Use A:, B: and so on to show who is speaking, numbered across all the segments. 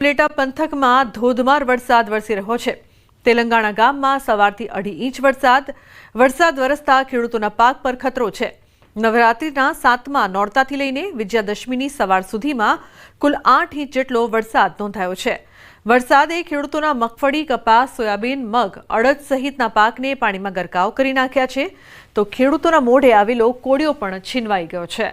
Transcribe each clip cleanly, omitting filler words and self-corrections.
A: ઉપલેટા પંથકમાં ધોધમાર વરસાદ વરસી રહ્યો છે। તેલંગાણા ગામમાં સવારથી 2.5 ઇંચ વરસાદ વરસતા ખેડૂતોના પાક પર ખતરો છે। નવરાત્રિના 7મા નોરતાથી લઈને વિજયાદશમીની સવાર સુધીમાં કુલ 8 ઇંચ જેટલો વરસાદ નોંધાયો છે। વરસાદે ખેડૂતોના મગફળી, કપાસ, સોયાબીન, મગ, અડદ સહિતના પાકને પાણીમાં ગરકાવ કરી નાખ્યા છે, તો ખેડૂતોના મોઢે આવેલો કોળિયો પણ છીનવાઈ ગયો છે।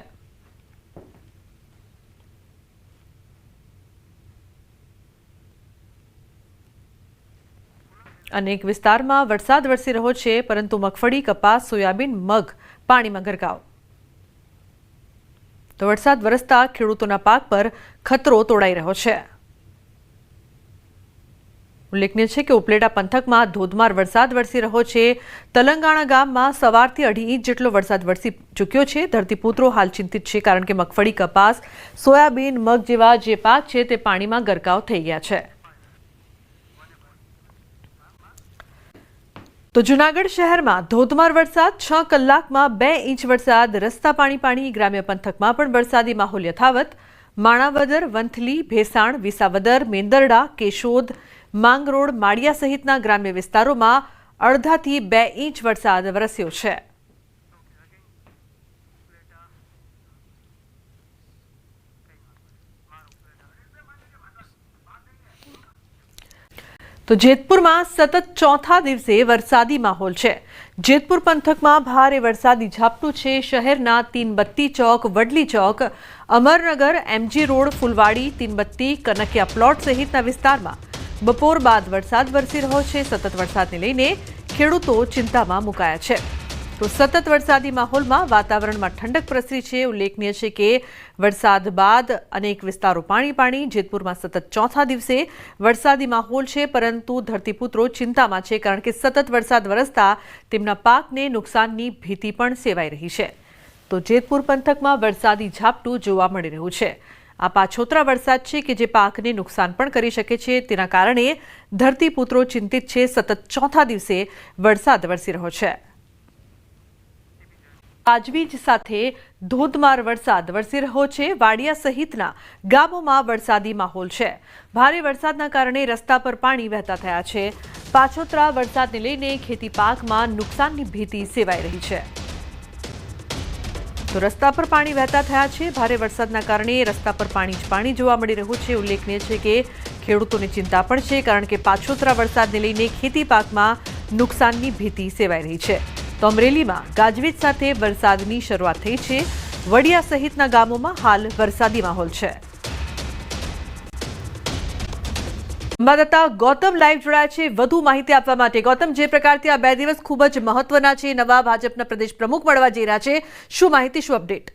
A: अनेक विस्तार में वरसाद वरसी रह्यो छे, परंतु मगफड़ी, कपास, सोयाबीन, मग पानी में गरकाव। तो वरसाद वरसता खेडूतोना पाक पर खतरो तोड़ाई रह्यो छे। उल्लेखनीय है कि उपलेटा पंथक में धोधमार वरसाद वरसी रह्यो छे। तेलंगाणा गाम में सवारथी 2.5 इंच जेटलो वरसाद वरसी चूक्यो छे। धरतीपुत्रो हाल चिंतित छे, कारण के मगफड़ी, कपास, सोयाबीन, मग जेवा जे पाक छे ते पाणी में गरकाव थई गया छे। तो जूनागढ़ शहर में धोधमार वरसाद 6 कलाक में 2 इंच वरसाद। रस्ता पाणी ग्राम्य पंथक में पण वरसादी माहौल यथावत। माणावदर, वंथली, भेसाण, विसावदर, मेंदरडा, केशोद, मांगरोड, माड़िया सहितना ग्राम्य विस्तारों में अर्धाथी 2 इंच वरसाद वरस्यो छे। तो जेतपुर में सतत चौथा दिवसे वरसादी माहौल है। जेतपुर पंथक में भारे वरसादी झापटू है। शहरना तीनबत्ती चौक, वडली चौक, अमरनगर, एमजी रोड, फुलवाड़ी, तीनबत्ती, कनकिया प्लॉट सहितना विस्तार में बपोर बाद वरसाद वरसी रह्यो छे। सतत वरसाद ने लईने खेडूतो चिंता में मुकाया है। तो सतत वरसादी माहौल में वातावरण में ठंडक प्रसरी है। उल्लेखनीय है कि वरसाद बाद अनेक विस्तारों पाणी। जेतपुर में सतत चौथा दिवसे वरसादी माहौल है, परंतु धरतीपुत्रो चिंता में है, कारण के सतत वरसाद वरसता तेमना पाकने नुकसाननी भीति पण सेवाई रही है। तो जेतपुर पंथक में वरसादी झापटू जोवा मळी रह्युं छे। आ पाछोतरा वरसाद है कि जे पाकने नुकसान पण करी शके छे, तेना कारणे धरतीपुत्रो चिंतित है। सतत चौथा दिवसे वरसाद वरसी रह्यो छे। गाजवीज साथे धोधमार वरसाद वरसी रह्यो छे। वाडिया सहितना गामोमां वरसादी माहौल छे। भारे वरसादना कारणे रस्ता पर पाणी वहेता थया छे। पाछोतरा वरसादने लईने खेती पाकमां नुकसाननी भीति सेवाई रही छे। तो रस्ता पर पाणी वहेता थया छे। भारे वरसादना कारणे रस्ता पर पाणी ज पाणी जोवा मळी रह्युं छे। उल्लेखनीय छे कि खेडूतोने चिंता पण छे, कारण के पाछोतरा वरसादने लईने खेती पाकमां नुकसाननी भीति सेवाई रही छे। तो अमरेली में गाजवीज साथे वरसादनी शरूआत थई छे। वडिया सहितना गामोमां हाल वरसादी माहौल छे। संवाददाता गौतम लाइव जोड़ाया छे વધુ માહિતી આપવા માટે। ગૌતમ, જે પ્રકારથી આ 2 દિવસ ખૂબ જ મહત્વના છે, નવા ભાજપના પ્રદેશ પ્રમુખ મળવા જઈ રહ્યા છે, શું માહિતી, શું અપડેટ?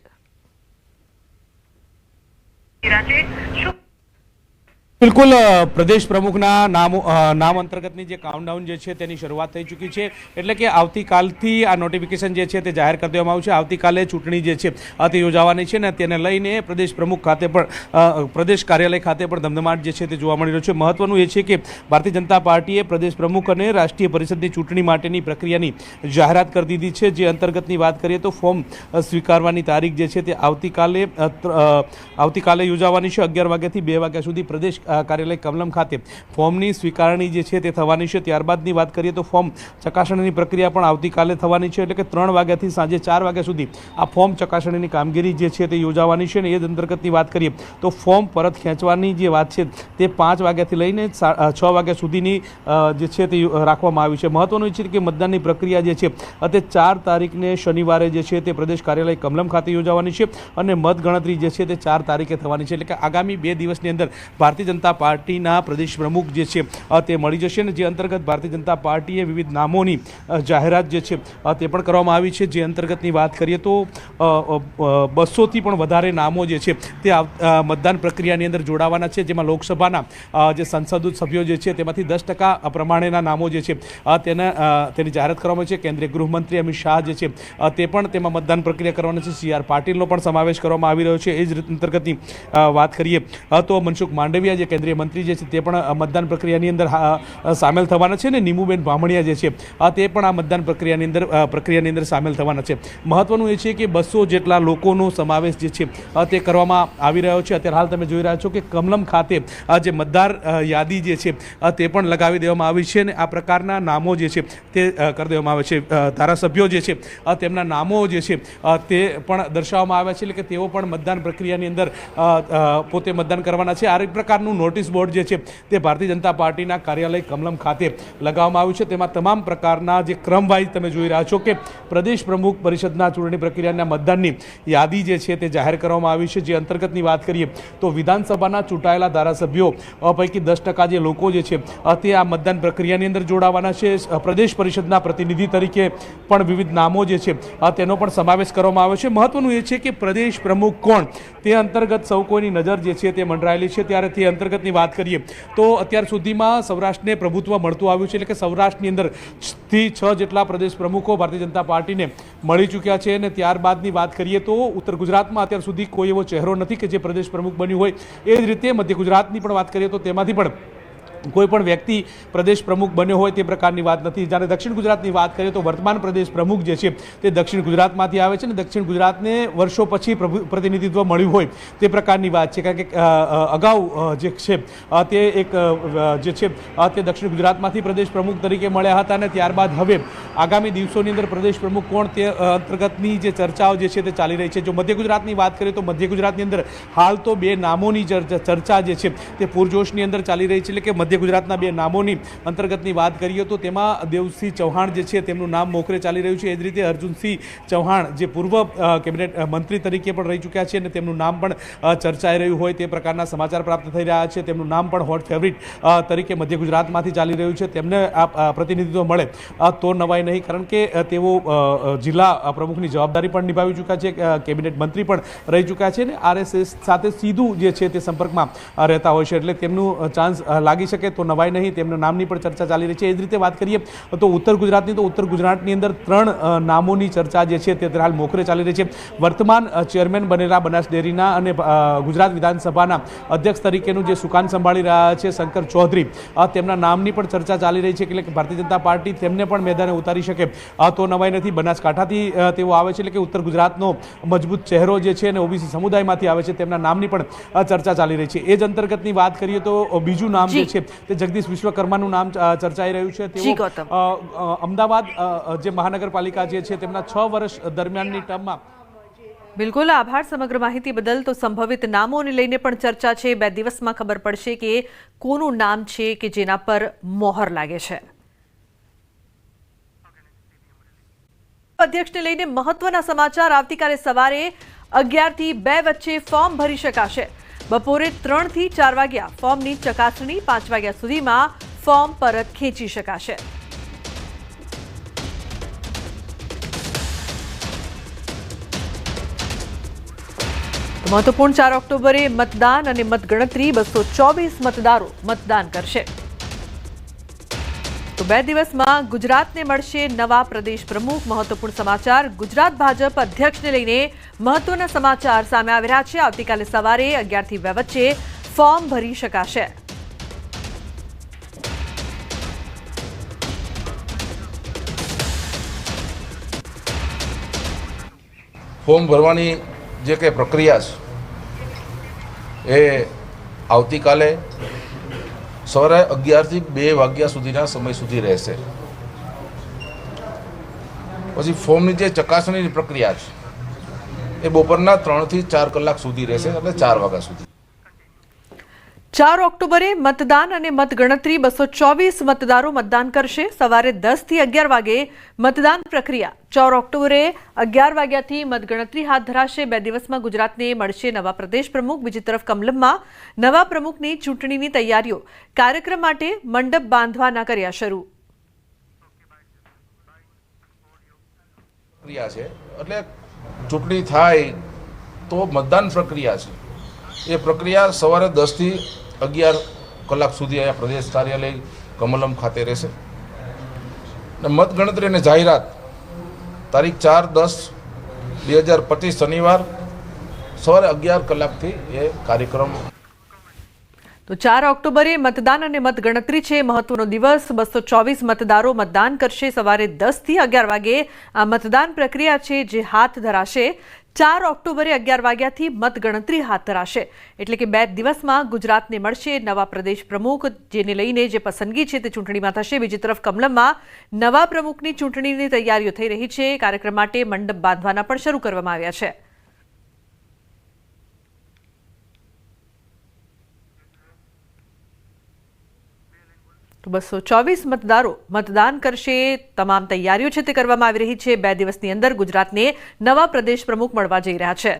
B: बिल्कुल प्रदेश प्रमुखना नाम अंतर्गतनी जे काउंटडाउन जे छे तेनी शरूआत थई चूकी छे। एटले के आवतीकालथी आ नोटिफिकेशन जे छे ते जाहेर कर देवामां आवशे। आवतीकाले चूंटणी जे छे ते योजावानी छे ने तेने लईने प्रदेश प्रमुख खाते पण प्रदेश कार्यालय खाते पण धमधमाट जे छे ते जोवा मळी रह्यो छे। महत्वनुं ए छे के भारतीय जनता पार्टीए प्रदेश प्रमुख अने राष्ट्रीय परिषदनी चूंटणी माटेनी प्रक्रियानी जाहेरात कर दीधी छे। जे अंतर्गतनी वात करीए तो फॉर्म स्वीकारवानी तारीख जे छे ते आवतीकाले योजावानी छे। 11 वाग्याथी 2 वाग्या सुधी प्रदेश कार्यालय कमलम खाते फॉर्मनी स्वीकारणी जे छे ते थवानी छे। त्यारबादनी वात करीए तो फॉर्म चकासणीनी प्रक्रिया पण आवतीकाले थवानी छे। એટલે કે 3 વાગ્યાથી સાંજે 4 વાગ્યા સુધી આ ફોર્મ ચકાસણીની કામગીરી જે છે તે યોજાવાની છે। ને એ અંતર્ગતની વાત કરીએ તો ફોર્મ પરત ખેંચવાની જે વાત છે તે 5 વાગ્યાથી લઈને 6 વાગ્યા સુધીની જે છે તે રાખવામાં આવી છે। મહત્વનું છે કે મતદાનની પ્રક્રિયા જે છે તે 4 તારીખને શનિવારે જે છે તે પ્રદેશ કાર્યાલય કમલમ ખાતે યોજાવાની છે અને મતગણતરી જે છે તે 4 તારીખે થવાની છે। એટલે કે આગામી 2 દિવસની અંદર ભારતીય जनता पार्टी प्रदेश प्रमुख जे छे ते मळी जशे। जे अंतर्गत भारतीय जनता पार्टीए विविध नामोनी जाहेरात जे छे ते पण करवामां आवी छे। जे अंतर्गतनी वात करीए तो 200 थी पण वधारे नामो जे छे ते मतदान प्रक्रियानी अंदर जोड़ावाना छे। जेमां लोकसभाना जे संसद सभ्यो जे छे तेमांथी 10% प्रमाणेना नामो जे छे तेनी जाहेरात करवामां छे। केंद्रीय गृहमंत्री अमित शाह जे छे ते पण तेमां मतदान प्रक्रिया करवाना छे। CR पाटीलनो पण समावेश करवामां आवी रह्यो छे। ए ज अंतर्गतनी वात करीए तो मनसुख मांडविया જે કેન્દ્રીય મંત્રી જે છે તે પણ મતદાન પ્રક્રિયાની અંદર સામેલ થવાના છે, ને નીમુબેન બામણિયા જે છે તે પણ આ મતદાન પ્રક્રિયાની અંદર સામેલ થવાના છે. મહત્વનું એ છે કે 200 જેટલા લોકોનો સમાવેશ જે છે તે કરવામાં આવી રહ્યો છે. અત્યારે હાલ તમે જોઈ રહ્યા છો કે કમલમ ખાતે જે મતદાર યાદી જે છે તે પણ લગાવી દેવામાં આવી છે, અને આ પ્રકારના નામો જે છે તે કરી દેવામાં આવે છે. ધારાસભ્યો જે છે તેમના નામો જે છે તે પણ દર્શાવવામાં આવ્યા છે, એટલે કે તેઓ પણ મતદાન પ્રક્રિયાની અંદર પોતે મતદાન કરવાના છે. આ પ્રકારનું નોટિસ બોર્ડ જે છે તે ભારતીય જનતા પાર્ટીના કાર્યાલય કમલમ ખાતે લગાવવામાં આવ્યું છે. તેમાં તમામ પ્રકારના જે ક્રમ વાઇઝ તમે જોઈ રહ્યા છો કે પ્રદેશ પ્રમુખ પરિષદના ચૂંટણી પ્રક્રિયાના મતદાનની યાદી જે છે તે જાહેર કરવામાં આવી છે. જે અંતર્ગતની વાત કરીએ તો વિધાનસભાના ચૂંટાયેલા ધારાસભ્યો પૈકી 10% જે લોકો જે છે તે આ મતદાન પ્રક્રિયાની અંદર જોડાવાના છે. પ્રદેશ પરિષદના પ્રતિનિધિ તરીકે પણ વિવિધ નામો જે છે તેનો પણ સમાવેશ કરવામાં આવ્યો છે. મહત્વનું એ છે કે પ્રદેશ પ્રમુખ કોણ તે અંતર્ગત સૌ કોઈની નજર જે છે તે મંડરાયેલી છે. ત્યારે તે અંતર્ગતની વાત કરીએ તો અત્યાર સુધીમાં સૌરાષ્ટ્રને પ્રભુત્વ મળતું આવ્યું છે, એટલે કે સૌરાષ્ટ્રની અંદરથી 6 જેટલા પ્રદેશ પ્રમુખો ભારતીય જનતા પાર્ટીને મળી ચૂક્યા છે. અને ત્યારબાદની વાત કરીએ તો ઉત્તર ગુજરાતમાં અત્યાર સુધી કોઈ એવો ચહેરો નથી કે જે પ્રદેશ પ્રમુખ બન્યું હોય. એ જ રીતે મધ્ય ગુજરાતની પણ વાત કરીએ તો તેમાંથી પણ કોઈ પણ વ્યક્તિ પ્રદેશ પ્રમુખ બન્યો હોય તે પ્રકારની વાત નથી. જ્યારે દક્ષિણ ગુજરાતની વાત કરીએ તો વર્તમાન પ્રદેશ પ્રમુખ જે છે તે દક્ષિણ ગુજરાતમાંથી આવે છે, અને દક્ષિણ ગુજરાતને વર્ષો પછી પ્રતિનિધિત્વ મળ્યું હોય તે પ્રકારની વાત છે. કારણ કે અગાઉ જે છે તે એક જે છે તે દક્ષિણ ગુજરાતમાંથી પ્રદેશ પ્રમુખ તરીકે મળ્યા હતા, અને ત્યારબાદ હવે આગામી દિવસોની અંદર પ્રદેશ પ્રમુખ કોણ તે અંતર્ગતની જે ચર્ચાઓ જે છે તે ચાલી રહી છે. જો મધ્ય ગુજરાતની વાત કરીએ તો મધ્ય ગુજરાતની અંદર હાલ તો 2 નામોની ચર્ચા જે છે તે પૂરજોશની અંદર ચાલી રહી છે. એટલે કે મધ્ય ગુજરાતના 2 નામોની અંતર્ગતની વાત કરીએ તો તેમાં દેવસિંહ ચૌહાણ જે છે તેમનું નામ મોખરે ચાલી રહ્યું છે. એ જ રીતે અર્જુનસિંહ ચૌહાણ જે પૂર્વ કેબિનેટ મંત્રી તરીકે પણ રહી ચૂક્યા છે, અને તેમનું નામ પણ ચર્ચાઈ રહ્યું હોય તે પ્રકારના સમાચાર પ્રાપ્ત થઈ રહ્યા છે. તેમનું નામ પણ હોટ ફેવરિટ તરીકે મધ્ય ગુજરાતમાંથી ચાલી રહ્યું છે. તેમને આ પ્રતિનિધિત્વ મળે તો નવાઈ નહીં, કારણ કે તેઓ જિલ્લા પ્રમુખની જવાબદારી પણ નિભાવી ચૂક્યા છે, કેબિનેટ મંત્રી પણ રહી ચૂક્યા છે, અને RSS સાથે સીધું જે છે તે સંપર્કમાં રહેતા હોય છે. એટલે તેમનું ચાન્સ લાગી શકે તો નવાઈ નહીં. તેમના નામની પણ ચર્ચા ચાલી રહી છે. એ જ રીતે વાત કરીએ તો ઉત્તર ગુજરાતની અંદર 3 નામોની ચર્ચા જે છે તે હાલ મોખરે ચાલી રહી છે. વર્તમાન ચેરમેન બનેલા બનાસ ડેરીના અને ગુજરાત વિધાનસભાના અધ્યક્ષ તરીકેનું જે સુકાન સંભાળી રહ્યા છે શંકર ચૌધરી, તેમના નામની પણ ચર્ચા ચાલી રહી છે. એટલે કે ભારતીય જનતા પાર્ટી તેમને પણ મેદાને ઉતારી શકે તો નવાઈ નથી. બનાસકાંઠાથી તેઓ આવે છે, એટલે કે ઉત્તર ગુજરાતનો મજબૂત ચહેરો જે છે અને OBC સમુદાયમાંથી આવે છે, તેમના નામની પણ ચર્ચા ચાલી રહી છે. એ જ અંતર્ગતની વાત કરીએ તો બીજું નામ જે છે તે જગદીશ વિશ્વકર્માનું નામ ચર્ચાઈ રહ્યું છે. તેઓ અમદાવાદ જે મહાનગરપાલિકા જે છે તેમના 6 વર્ષ દરમિયાનની ટર્મમાં.
A: બિલકુલ, આભાર સમગ્ર માહિતી બદલ. તો સંભવિત નામોને લઈને પણ ચર્ચા છે. 2 દિવસમાં ખબર પડશે કે કોનું નામ છે કે જેના પર મોહર લાગે છે. અધ્યક્ષને લઈને મહત્વના સમાચાર. આવતીકાલે સવારે 11 થી 2 વચ્ચે ફોર્મ ભરી શકાશે. બપોરે 3 થી 4 વાગ્યા ફોર્મની ચકાસણી, 5 વાગ્યા સુધીમાં ફોર્મ પરત ખેંચી શકાશે. મહત્વપૂર્ણ 4 ઓક્ટોબરે મતદાન અને મતગણતરી. 224 મતદારો મતદાન કરશે. તો 2 દિવસમાં ગુજરાતને મળશે નવા પ્રદેશ પ્રમુખ. મહત્વપૂર્ણ સમાચાર. ગુજરાત ભાજપ અધ્યક્ષને લઈને મહત્વના સમાચાર સામે આવી રહ્યા છે. આવતીકાલે સવારે 11 થી 2 વચ્ચે ફોર્મ ભરી શકાશે.
C: ફોર્મ ભરવાની જે કંઈ પ્રક્રિયા છે એ આવતીકાલે સવારે 11 થી 2 વાગ્યા સુધીના સમય સુધી રહેશે. પછી ફોર્મની જે ચકાસણીની પ્રક્રિયા છે એ બપોરના 3 થી 4 કલાક સુધી રહેશે, એટલે 4 વાગ્યા સુધી.
A: 4 ઓક્ટોબરે મતદાન અને મતગણતરી. 224 મતદારો મતદાન કરશે. સવારે 10 થી 11 વાગે મતદાન પ્રક્રિયા. 4 ઓક્ટોબરે 11 વાગ્યાથી મતગણતરી હાથ ધરાશે. 2 દિવસમાં ગુજરાતને મળશે નવા પ્રદેશ પ્રમુખ. બીજી તરફ કમલમમાં નવા પ્રમુખની ચૂંટણીની તૈયારીઓ. કાર્યક્રમ માટે મંડપ બાંધવાના કર્યા શરૂ.
C: પ્રક્રિયા છે એટલે ચૂંટણી થાય તો મતદાન પ્રક્રિયા છે. એ પ્રક્રિયા સવારે 10 થી 11 કલાક સુધી અહીંયા પ્રદેશ કાર્યાલય કમલમ ખાતે રહેશે. અને મતગણતરી અને જાહેરાત તારીખ 4/10/2025 શનિવાર સવારે 11 કલાકથી એ કાર્યક્રમ.
A: તો 4 ઓક્ટોબરે મતદાન અને મતગણતરી છે. મહત્વનો દિવસ. 224 મતદારો મતદાન કરશે. સવારે 10 થી 11 વાગે આ મતદાન પ્રક્રિયા છે જે હાથ ધરાશે. 4 ઓક્ટોબરે 11 વાગ્યાથી મતગણતરી હાથ ધરાશે. એટલે કે 2 દિવસમાં ગુજરાતને મળશે નવા પ્રદેશ પ્રમુખ, જેને લઈને જે પસંદગી છે તે ચૂંટણીમાં થશે. બીજી તરફ કમલમમાં નવા પ્રમુખની ચૂંટણીની તૈયારીઓ થઈ રહી છે. કાર્યક્રમ માટે મંડપ બાંધવાના પણ શરૂ કરવામાં આવ્યા છે. તો 224 મતદારો મતદાન કરશે. તમામ તૈયારીઓ છે તે કરવામાં આવી રહી છે. 2 દિવસની અંદર ગુજરાતને નવા પ્રદેશ પ્રમુખ મળવા જઈ રહ્યા છે.